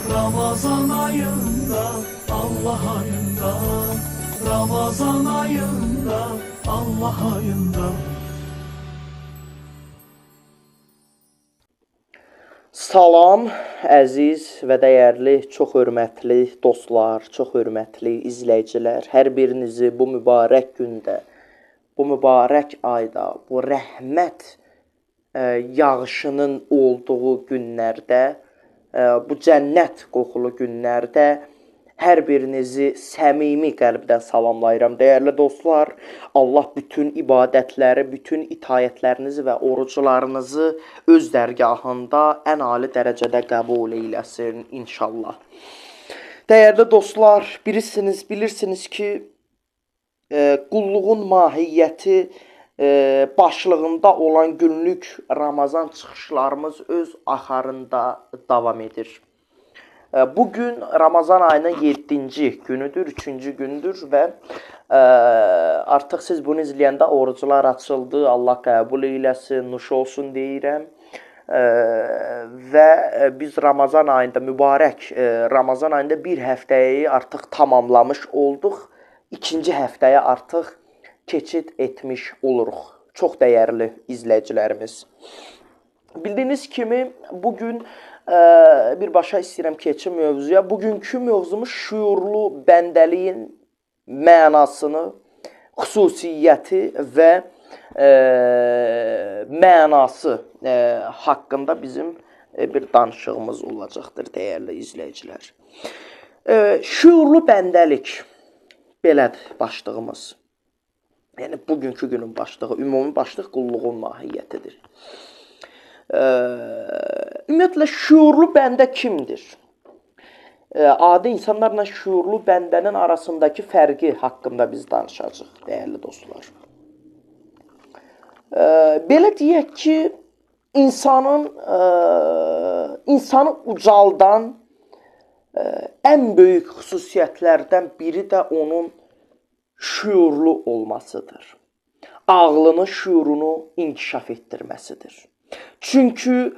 Ramazan ayında, Allah ayında, Ramazan ayında, Allah ayında. Salam, əziz və dəyərli, çox hörmətli dostlar, çox hörmətli izləyicilər. Hər birinizi bu mübarək gündə, bu mübarək ayda, bu rəhmət yağışının olduğu günlərdə, bu cənnət qoxulu günlərdə hər birinizi səmimi qəlbdən salamlayıram. Dəyərli dostlar, Allah bütün ibadətləri, bütün itayətlərinizi və oruclarınızı öz dərgahında ən ali dərəcədə qəbul eyləsin inşallah. Dəyərli dostlar, bilirsiniz ki, qulluğun mahiyyəti başlığında olan günlük Ramazan çıxışlarımız öz axarında davam edir. Bugün Ramazan ayının 7-ci günüdür, 3-cü gündür və artıq siz bunu izləyəndə oruclar açıldı, Allah qəbul eyləsin, nuş olsun deyirəm. Və biz Ramazan ayında, mübarək Ramazan ayında bir həftəyi artıq tamamlamış olduq. İkinci həftəyə artıq keçid etmiş oluruq. Çox dəyərli izləyicilərimiz. Bildiyiniz kimi bugün birbaşa istəyirəm keçim mövzuya. Bugünkü mövzumuz şüurlu bəndəliyin mənasını, xüsusiyyəti və mənası haqqında bizim bir danışığımız olacaqdır, dəyərli izləyicilər. Şüurlu bəndəlik, belədir başlığımız. Yəni, bugünkü günün başlığı, ümumi başlıq qulluğun mahiyyətidir. Ümumiyyətlə, şüurlu bəndə kimdir? Adi insanlarla şüurlu bəndənin arasındakı fərqi haqqında biz danışacağıq, dəyərli dostlar. Belə deyək ki, insanı ucaldan ən böyük xüsusiyyətlərdən biri də onun şüurlu olmasıdır. Ağlını, şüurunu inkişaf etdirməsidir. Çünki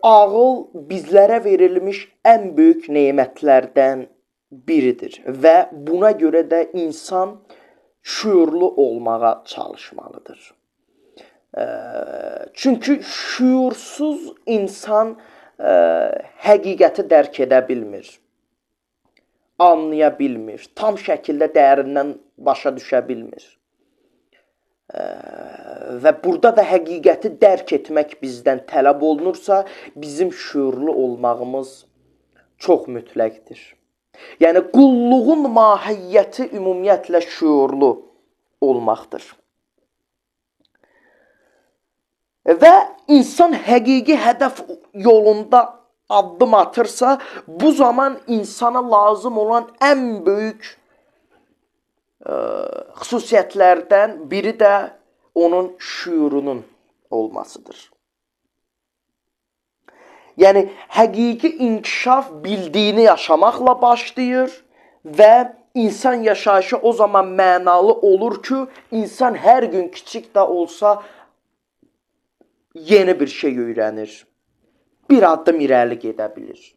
ağıl bizlərə verilmiş ən böyük nemətlərdən biridir və buna görə də insan şüurlu olmağa çalışmalıdır. Çünki şüursuz insan həqiqəti dərk edə bilmir, anlaya bilmir, tam şəkildə dərindən başa düşə bilmir. Və burada da həqiqəti dərk etmək bizdən tələb olunursa, bizim şüurlu olmağımız çox mütləqdir. Yəni, qulluğun mahiyyəti ümumiyyətlə şüurlu olmaqdır. Və insan həqiqi hədəf yolunda addım atırsa, bu zaman insana lazım olan ən böyük xüsusiyyətlərdən biri də onun şüurunun olmasıdır. Yəni, həqiqi inkişaf bildiyini yaşamaqla başlayır və insan yaşayışı o zaman mənalı olur ki, insan hər gün kiçik də olsa yeni bir şey öyrənir, bir addım irəli gedə bilir.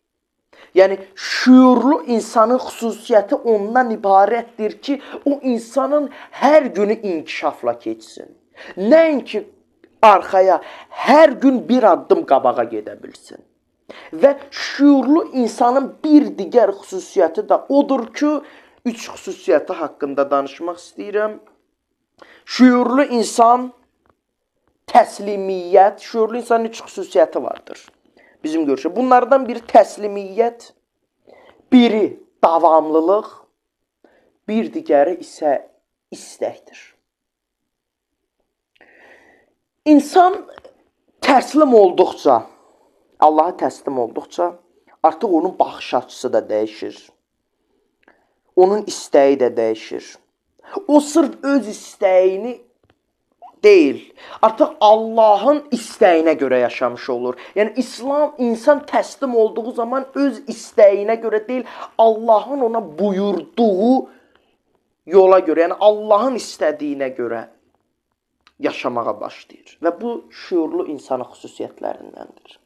Yəni, şüurlu insanın xüsusiyyəti ondan ibarətdir ki, o insanın hər günü inkişafla keçsin. Nəinki arxaya, hər gün bir addım qabağa gedə bilsin. Və şüurlu insanın bir digər xüsusiyyəti də odur ki, 3 xüsusiyyəti haqqında danışmaq istəyirəm. Şüurlu insan, təslimiyyət, şüurlu insanın 3 xüsusiyyəti vardır. Bizim görüşü. Bunlardan biri təslimiyyət, biri davamlılıq, bir digəri isə istəkdir. İnsan təslim olduqca, Allaha təslim olduqca, artıq onun baxış açısı da dəyişir. Onun istəyi də dəyişir. O sırf öz istəyini deyil, artıq Allahın istəyinə görə yaşamış olur. Yəni, İslam, insan təslim olduğu zaman öz istəyinə görə deyil, Allahın ona buyurduğu yola görə, yəni Allahın istədiyinə görə yaşamağa başlayır. Və bu şüurlu insanın xüsusiyyətlərindəndir.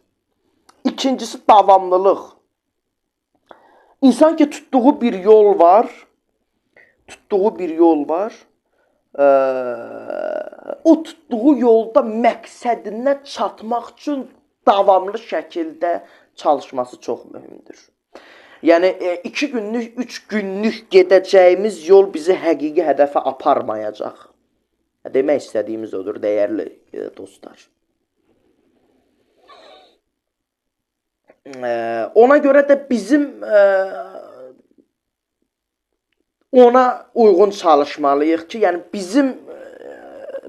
İkincisi davamlılıq. İnsan ki tutduğu bir yol var. Tutduğu bir yol var. O tutduğu yolda məqsədinə çatmaq üçün davamlı şəkildə çalışması çox mühümdür. Yəni 2 günlük, 3 günlük gedəcəyimiz yol bizi həqiqi hədəfə aparmayacaq. Demək istədiyimiz odur, dəyərli dostlar. Ona görə də bizim ona uyğun çalışmalıyıq ki, yəni bizim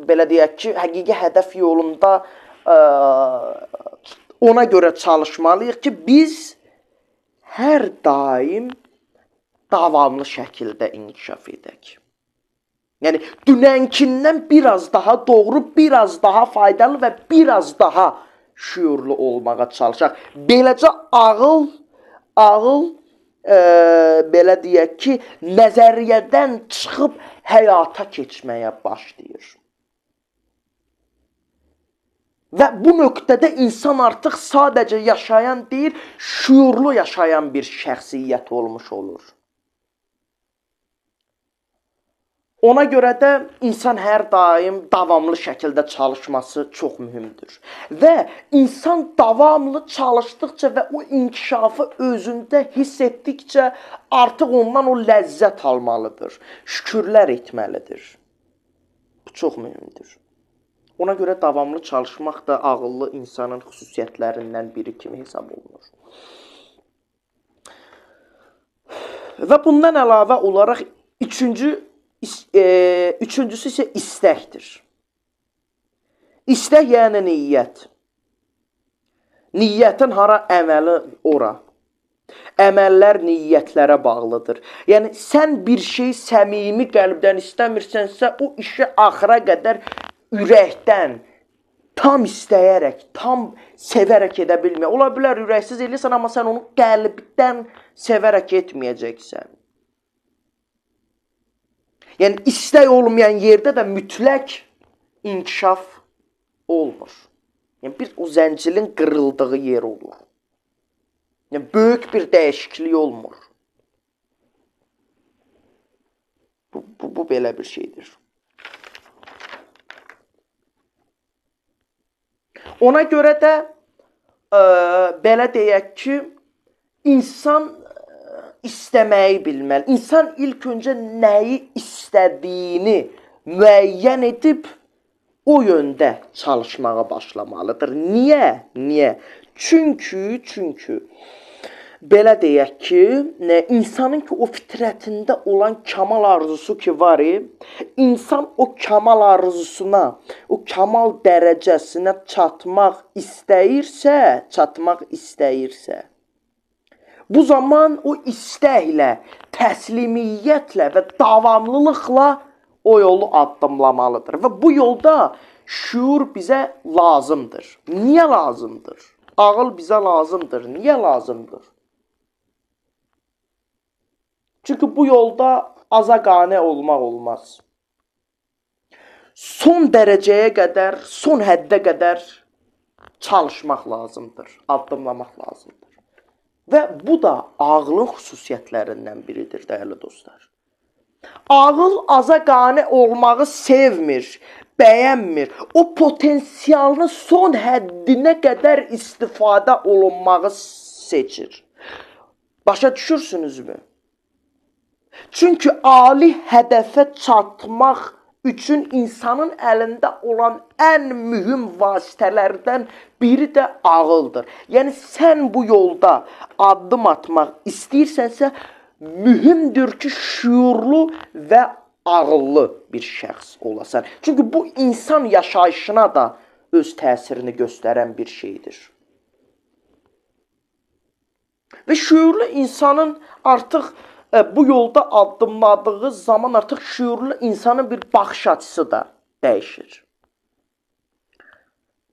belə deyək ki, həqiqi hədəf yolunda ona görə çalışmalıyıq ki, biz hər daim davamlı şəkildə inkişaf edək. Yəni dünənkindən biraz daha doğru, biraz daha faydalı və biraz daha şüurlu olmağa çalışaq. Beləcə ağıl belə deyək ki, nəzəriyyədən çıxıb həyata keçməyə başlayır. Və bu nöqtədə insan artıq sadəcə yaşayan deyil, şüurlu yaşayan bir şəxsiyyət olmuş olur. Ona görə də insan hər daim davamlı şəkildə çalışması çox mühümdür. Və insan davamlı çalışdıqca və o inkişafı özündə hiss etdikcə artıq ondan o ləzzət almalıdır, şükürlər etməlidir. Bu çox mühümdür. Ona görə davamlı çalışmaq da ağıllı insanın xüsusiyyətlərindən biri kimi hesab olunur. Və bundan əlavə olaraq üçüncüsü isə istəkdir. İstək yəni niyyət. Niyyətin hara, əməli ora. Əməllər niyyətlərə bağlıdır. Yəni sən bir şey səmimi qəlbdən istəmirsənsə, o işi axıra qədər ürəkdən, tam istəyərək, tam sevərək edə bilmə. Ola bilər ürəksiz eləyirsən, amma sən onu qəlbdən sevərək etməyəcəksən. Yəni istək olmayan yerdə də mütləq inkişaf olmur. Yəni bir o zəncilin qırıldığı yer olur. Yəni böyük bir dəyişiklik olmur. Bu belə bir şeydir. Ona görə də belə deyək ki, insan istəməyi bilməli. İnsan ilk öncə nəyi istədiyini müəyyən edib o yöndə çalışmağa başlamalıdır. Niyə? Çünki belə deyək ki, insanın ki o fitrətində olan kamal arzusu ki var, insan o kamal arzusuna, o kamal dərəcəsinə çatmaq istəyirsə, bu zaman o istəklə, təslimiyyətlə və davamlılıqla o yolu addımlamalıdır. Və bu yolda şüur bizə lazımdır. Niyə lazımdır? Ağıl bizə lazımdır. Niyə lazımdır? Çünki bu yolda aza qane olmaq olmaz. Son dərəcəyə qədər, son həddə qədər çalışmaq lazımdır, addımlamaq lazımdır. Və bu da ağlın xüsusiyyətlərindən biridir, dəyərli dostlar. Ağıl aza qane olmağı sevmir, bəyənmir. O potensialının son həddinə qədər istifadə olunmağı seçir. Başa düşürsünüzmü? Çünki ali hədəfə çatmaq üçün insanın əlində olan ən mühüm vasitələrdən biri də ağıldır. Yəni sən bu yolda addım atmaq istəyirsənsə, mühümdür ki, şüurlu və ağıllı bir şəxs olasan. Çünki bu insan yaşayışına da öz təsirini göstərən bir şeydir. Və şüurlu insanın artıq bu yolda addımladığı zaman artıq şüurlu insanın bir baxış açısı da dəyişir.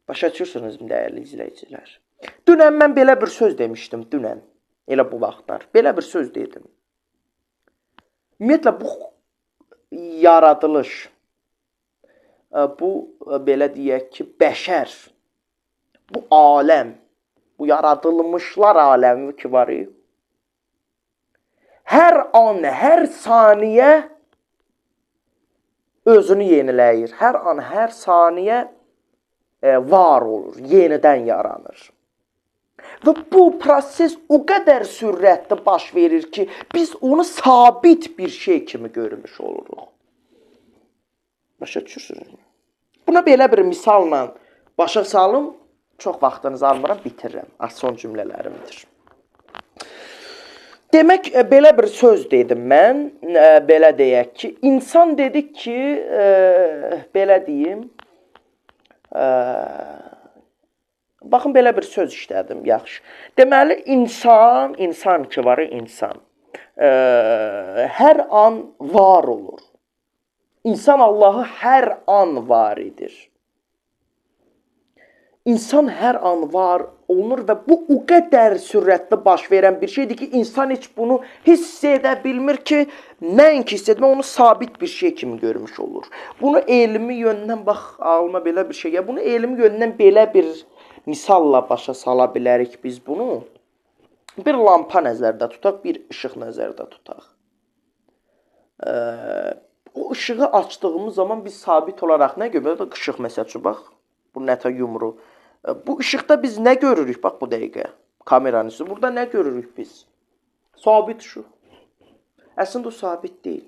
Başa düşürsünüz, dəyərli izləyicilər. Dünən mən belə bir söz demişdim, elə bu vaxtlar. Belə bir söz dedim. Ümumiyyətlə, bu yaradılış, bu belə deyək ki, bəşər, bu aləm, bu yaradılmışlar aləmi ki var, hər an, hər saniyə özünü yeniləyir. Hər an, hər saniyə var olur, yenidən yaranır. Və bu proses o qədər sürətli baş verir ki, biz onu sabit bir şey kimi görmüş oluruq. Başa düşürsünüz? Buna belə bir misalla başa salım, çox vaxtınızı almıram, bitirirəm. Son cümlələrimdir. Demək, belə bir söz dedim mən, belə deyək ki, insan dedik ki, belə deyim, baxın, belə bir söz işlədim, yaxşı. Deməli, insan ki var, insan, hər an var olur. İnsan Allahı hər an var edir. İnsan hər an var olunur və bu o qədər sürətli baş verən bir şeydir ki, insan heç bunu hiss edə bilmir ki, nəinki hiss etmə, onu sabit bir şey kimi görmüş olur. Bunu elmi yöndən, bax, ağlıma belə bir şey gəlir, bunu elmi yöndən belə bir misalla başa sala bilərik biz bunu. Bir lampa nəzərdə tutaq, bir işıq nəzərdə tutaq. O işığı açdığımız zaman biz sabit olaraq nə görürük? Işıq məsəl üçün, bax, bu nətə yumru. Bu işıqda biz nə görürük? Bax, bu dəqiqə kameranın üstü. Burada nə görürük biz? Sabit işıq. Əslində o sabit deyil.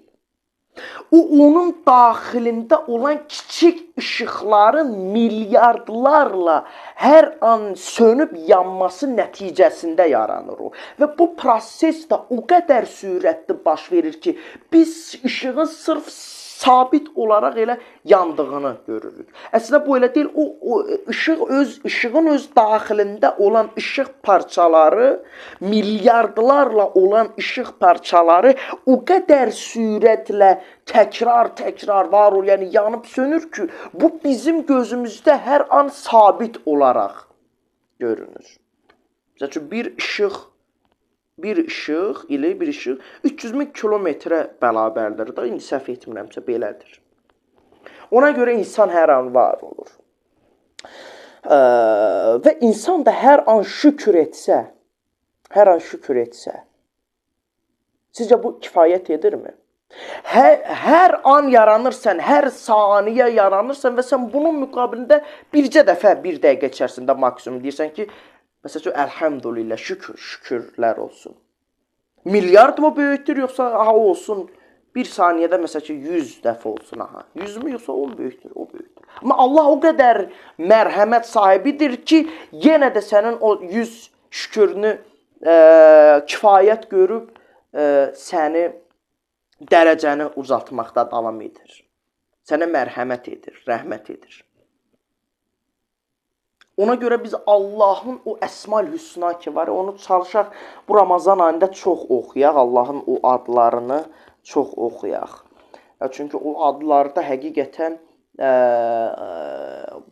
O, onun daxilində olan kiçik işıqların milyardlarla hər an sönüb yanması nəticəsində yaranır o. Və bu proses də o qədər sürətli baş verir ki, biz işığın sırf sabit olaraq elə yandığını görürük. Əslində bu elə deyil. O işığın öz daxilində olan işıq parçaları, milyardlarla olan işıq parçaları o qədər sürətlə təkrar var olur, yəni yanıb sönür ki, bu bizim gözümüzdə hər an sabit olaraq görünür. Məsəl üçün, bir işıq ilə bir işıq 300.000 kilometrə bərabərdir da, indi səhv etmirəmsə belədir. Ona görə insan hər an var olur. Və insan da hər an şükür etsə, sizcə bu kifayət edirmi? Hər an yaranırsan, hər saniyə yaranırsan və sən bunun müqabilində bircə dəfə, bir dəqiqə içərisində maksimum deyirsən ki, məsəl üçün, əlhəmdülillah, şükürlər olsun. Milyard mı böyükdür, yoxsa aha olsun, bir saniyədə məsəl ki, 100 dəfə olsun, aha. 100 mü, yoxsa 10 böyükdür, o böyükdür. Amma Allah o qədər mərhəmət sahibidir ki, yenə də sənin o 100 şükürünü kifayət görüb səni dərəcəni uzatmaqda davam edir. Sənə mərhəmət edir, rəhmət edir. Ona görə biz Allahın o Əsma-ül Hüsna ki var, onu çalışaq bu Ramazan ayında çox oxuyaq, Allahın o adlarını çox oxuyaq. Çünki o adlarda həqiqətən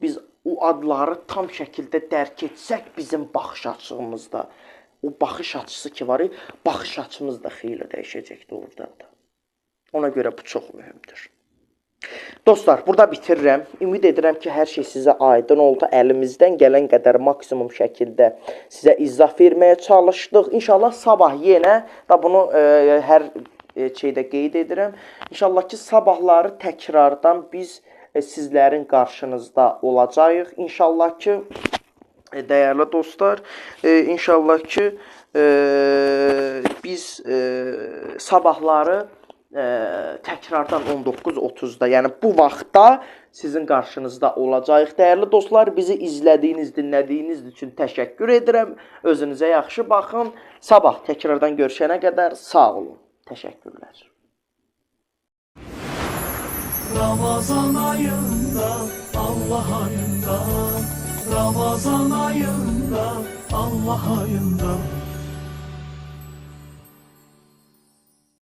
biz o adları tam şəkildə dərk etsək bizim baxış açımızda, o baxış açısı ki var, baxış açımız da xeyli dəyişəcəkdir orada da. Ona görə bu çox mühümdür. Dostlar, burada bitirirəm. Ümid edirəm ki, hər şey sizə aydın oldu. Əlimizdən gələn qədər maksimum şəkildə sizə izah verməyə çalışdıq. İnşallah sabah yenə, da bunu hər şeydə qeyd edirəm. İnşallah ki, sabahları təkrardan biz sizlərin qarşınızda olacağıq. İnşallah ki, dəyərli dostlar, inşallah ki, biz sabahları təkrardan 19:30-da, yəni bu vaxtda sizin qarşınızda olacaq. Dəyərli dostlar, bizi izlədiyiniz, dinlədiyiniz üçün təşəkkür edirəm. Özünüzə yaxşı baxın. Sabah təkrardan görüşənə qədər sağ olun. Təşəkkürlər. Ramazan ayında, Allah ayında, Ramazan ayında, Allah ayında.